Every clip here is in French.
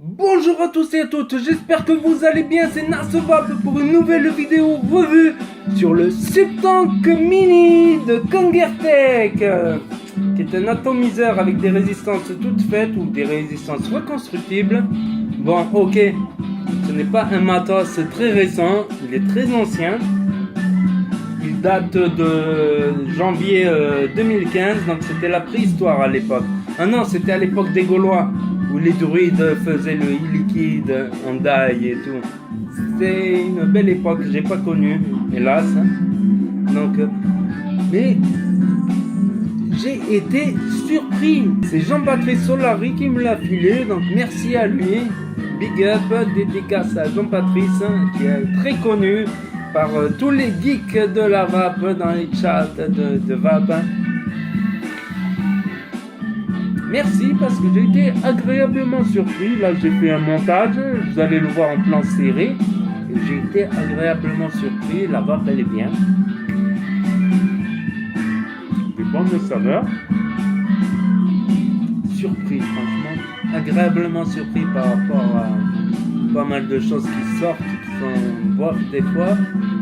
Bonjour à tous et à toutes, j'espère que vous allez bien, c'est Nasvab pour une nouvelle vidéo revue sur le Subtank Mini de Kangertech, qui est un atomiseur avec des résistances toutes faites ou des résistances reconstructibles. Bon, ok, ce n'est pas un matos très récent, il est très ancien. Il date de janvier 2015, donc c'était la préhistoire à l'époque. Ah non, c'était à l'époque des Gaulois, où les druides faisaient le e-liquide en die et tout. C'était une belle époque que j'ai pas connue, hélas. Donc, mais j'ai été surpris. C'est Jean-Patrice Solari qui me l'a filé, donc merci à lui. Big up, dédicace à Jean-Patrice, qui est très connu par tous les geeks de la vape dans les chats de vape. Merci parce que j'ai été agréablement surpris. Là, j'ai fait un montage, vous allez le voir en plan serré. Et j'ai été agréablement surpris. La vape, elle est bien. Des bonnes saveurs. Surpris, franchement. Agréablement surpris par rapport à pas mal de choses qui sortent, qui sont bof des fois.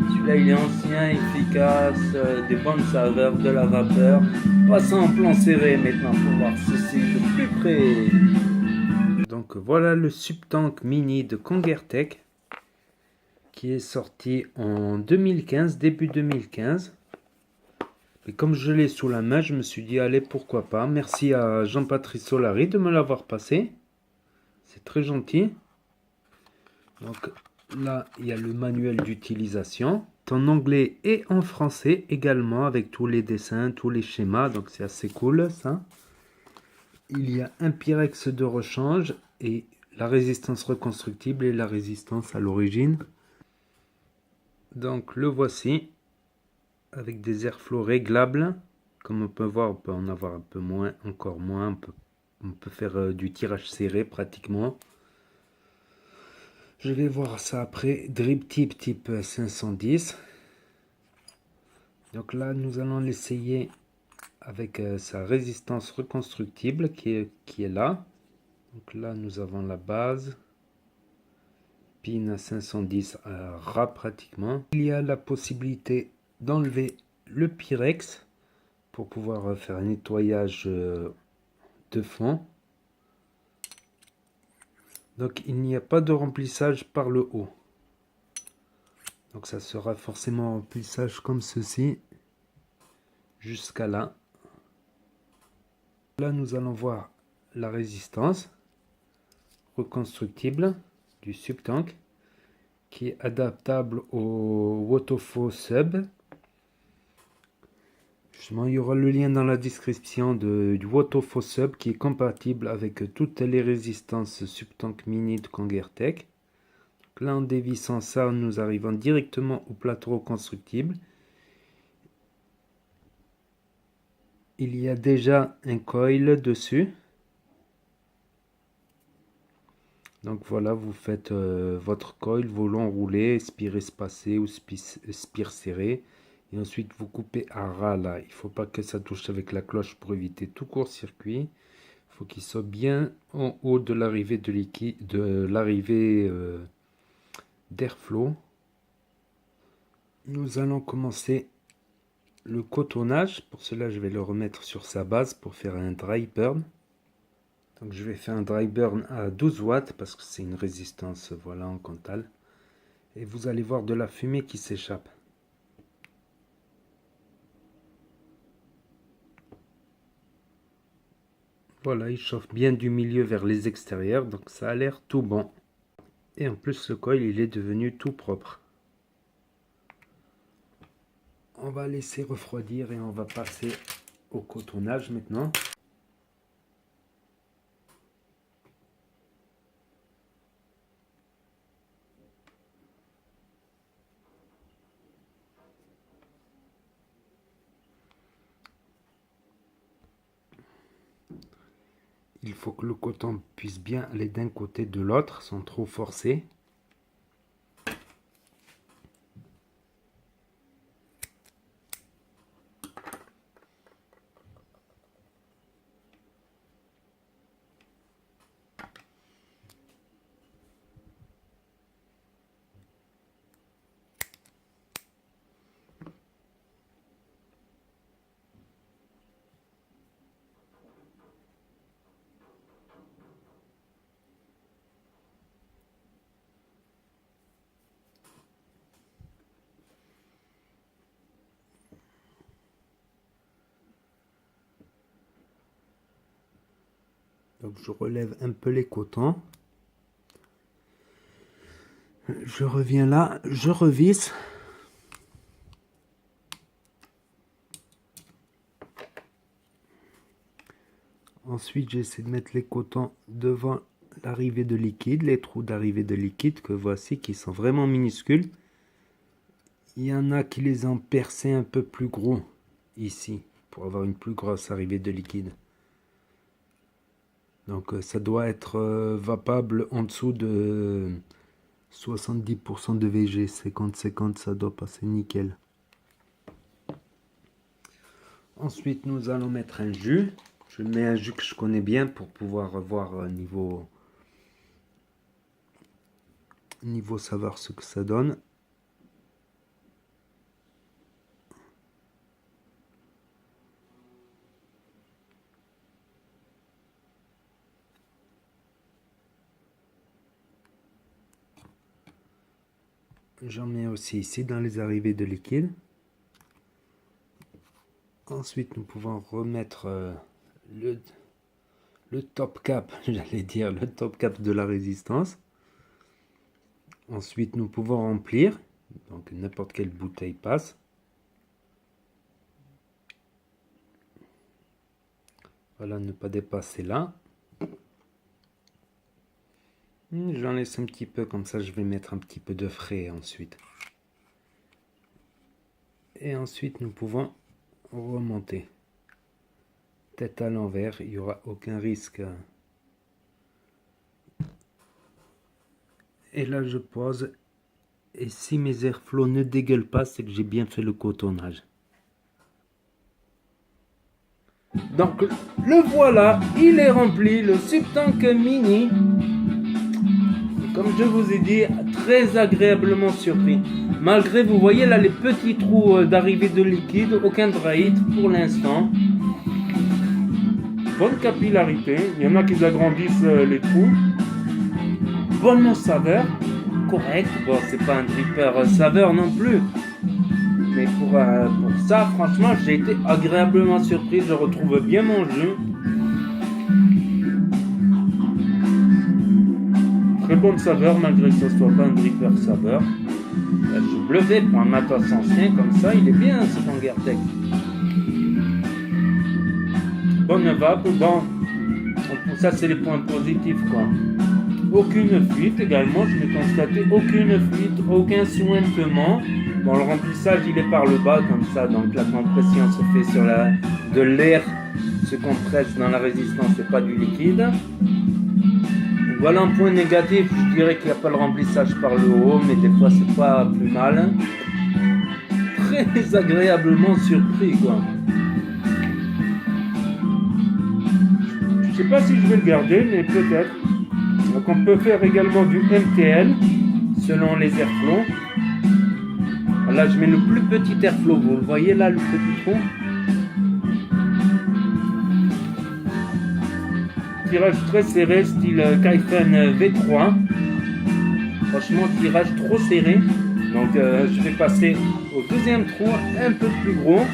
Celui-là, il est ancien, efficace, des bonnes saveurs, de la vapeur. Passons en plan serré maintenant pour voir ceci de plus près. Donc voilà le Subtank Mini de Kangertech qui est sorti en 2015, début 2015. Et comme je l'ai sous la main, je me suis dit allez, pourquoi pas. Merci à Jean-Patrice Solari de me l'avoir passé. C'est très gentil. Donc là, il y a le manuel d'utilisation en anglais et en français également, avec tous les dessins, tous les schémas. Donc c'est assez cool ça. Il y a un Pyrex de rechange et la résistance reconstructible et la résistance à l'origine. Donc le voici avec des airflows réglables. Comme on peut voir, on peut en avoir un peu moins, encore moins. On peut faire du tirage serré pratiquement. Je vais voir ça après. Drip tip type 510. Donc là, nous allons l'essayer avec sa résistance reconstructible qui est là. Donc là, nous avons la base. Pin à 510 à ras pratiquement. Il y a la possibilité d'enlever le Pyrex pour pouvoir faire un nettoyage de fond. Donc il n'y a pas de remplissage par le haut. Donc ça sera forcément un remplissage comme ceci jusqu'à là. Là nous allons voir la résistance reconstructible du Subtank qui est adaptable au Wotofo Sub. Justement, il y aura le lien dans la description du Wotofo Sub qui est compatible avec toutes les résistances Subtank Mini de Kangertech. Là, en dévissant ça, nous arrivons directement au plateau reconstructible. Il y a déjà un coil dessus. Donc voilà, vous faites votre coil, vos longs roulés, spire espacé ou spire serré. Et ensuite, vous coupez à ras là. Il ne faut pas que ça touche avec la cloche pour éviter tout court-circuit. Il faut qu'il soit bien en haut de l'arrivée de liquide, de l'arrivée d'airflow. Nous allons commencer le cotonnage. Pour cela, je vais le remettre sur sa base pour faire un dry burn. Donc je vais faire un dry burn à 12 watts parce que c'est une résistance voilà en Cantal. Et vous allez voir de la fumée qui s'échappe. Voilà, il chauffe bien du milieu vers les extérieurs, donc ça a l'air tout bon. Et en plus le coil il est devenu tout propre. On va laisser refroidir et on va passer au cotonnage maintenant. Il faut que le coton puisse bien aller d'un côté de l'autre sans trop forcer. Donc je relève un peu les cotons. Je reviens là, je revisse. Ensuite, j'essaie de mettre les cotons devant l'arrivée de liquide, les trous d'arrivée de liquide que voici, qui sont vraiment minuscules. Il y en a qui les ont percés un peu plus gros ici, pour avoir une plus grosse arrivée de liquide. Donc ça doit être vapable en dessous de 70% de VG, 50-50, ça doit passer nickel. Ensuite, nous allons mettre un jus. Je mets un jus que je connais bien pour pouvoir voir niveau saveur ce que ça donne. J'en mets aussi ici dans les arrivées de liquide. Ensuite, nous pouvons remettre le top cap, j'allais dire le top cap de la résistance. Ensuite, nous pouvons remplir, donc n'importe quelle bouteille passe. Voilà, ne pas dépasser là. J'en laisse un petit peu, comme ça je vais mettre un petit peu de frais ensuite. Et ensuite, nous pouvons remonter. Tête à l'envers, il n'y aura aucun risque. Et là, je pose. Et si mes airflows ne dégueulent pas, c'est que j'ai bien fait le cotonnage. Donc, le voilà, il est rempli, le Subtank Mini. Et comme je vous ai dit, très agréablement surpris. Malgré, vous voyez là, les petits trous d'arrivée de liquide, aucun dry pour l'instant. Bonne capillarité, il y en a qui agrandissent les trous. Bonne saveur, correct. Bon, c'est pas un dripper saveur non plus. Mais pour ça, franchement, j'ai été agréablement surpris. Je retrouve bien mon jus. Très bonne saveur, malgré que ce soit pas un dripper saveur. Je suis bluffé pour un matos ancien comme ça. Il est bien ce Kangertech. Bonne vape, bon. Ça, c'est les points positifs, quoi. Aucune fuite également, je n'ai constaté aucune fuite, aucun sointement. Bon, le remplissage il est par le bas comme ça, donc la compression se fait sur de l'air se compresse dans la résistance et pas du liquide. Donc, voilà un point négatif, je dirais qu'il n'y a pas le remplissage par le haut, mais des fois c'est pas plus mal. Très agréablement surpris quoi. Je sais pas si je vais le garder, mais peut-être. Donc on peut faire également du MTL selon les airflows. Là je mets le plus petit airflow, vous voyez là le petit trou. Tirage très serré style Kaifen V3. Franchement tirage trop serré. Donc je vais passer au deuxième trou un peu plus gros.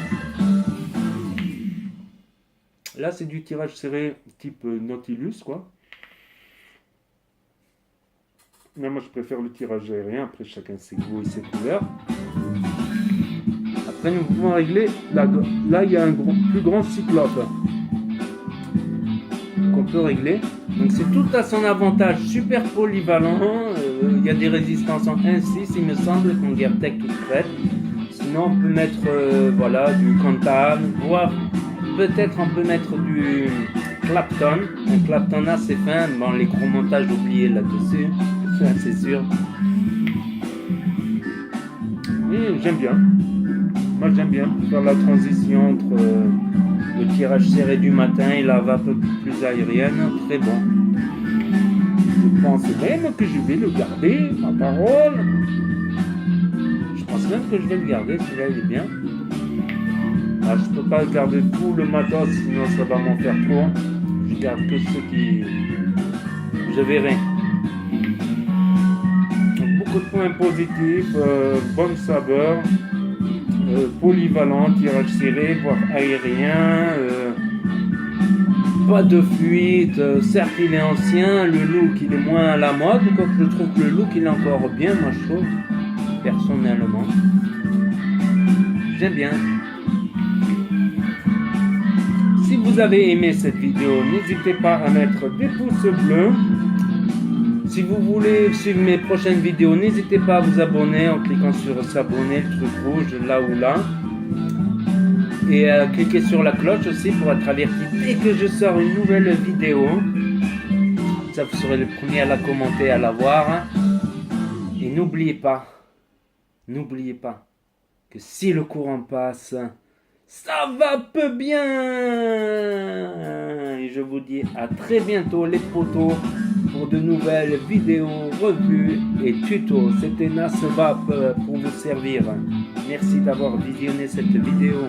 Là c'est du tirage serré type Nautilus quoi. Mais moi je préfère le tirage aérien, après chacun ses goûts et ses couleurs. Après nous pouvons régler, là il y a un plus grand cyclope qu'on peut régler. Donc c'est tout à son avantage, super polyvalent, il y a des résistances en 1.6 il me semble, Kangertech toute prête. Sinon on peut mettre voilà, du Kantan, voire peut-être on peut mettre du Clapton, un Clapton assez fin, bon les gros montages oubliés là-dessus. C'est sûr. Et j'aime bien. Moi j'aime bien faire la transition entre le tirage serré du matin et la vape plus aérienne. Très bon. Je pense même que je vais le garder, ma parole. Je pense même que je vais le garder, celui-là il est bien. Ah, je peux pas garder tout le matos, sinon ça va m'en faire trop. Je garde que ceux qui... Je verrai. De points positifs, bonne saveur, polyvalent, tirage serré, voire aérien, pas de fuite. Certes, il est ancien, le look il est moins à la mode, quoique je trouve que le look il est encore bien, moi je trouve, personnellement. J'aime bien. Si vous avez aimé cette vidéo, n'hésitez pas à mettre des pouces bleus. Si vous voulez suivre mes prochaines vidéos, n'hésitez pas à vous abonner en cliquant sur s'abonner, le truc rouge là ou là. Et cliquez sur la cloche aussi pour être averti dès que je sors une nouvelle vidéo. Ça, vous serez le premier à la commenter, à la voir. Et n'oubliez pas que si le courant passe, ça va peu bien. Et je vous dis à très bientôt les potos pour de nouvelles vidéos, revues et tutos. C'était NasVap pour vous servir. Merci d'avoir visionné cette vidéo.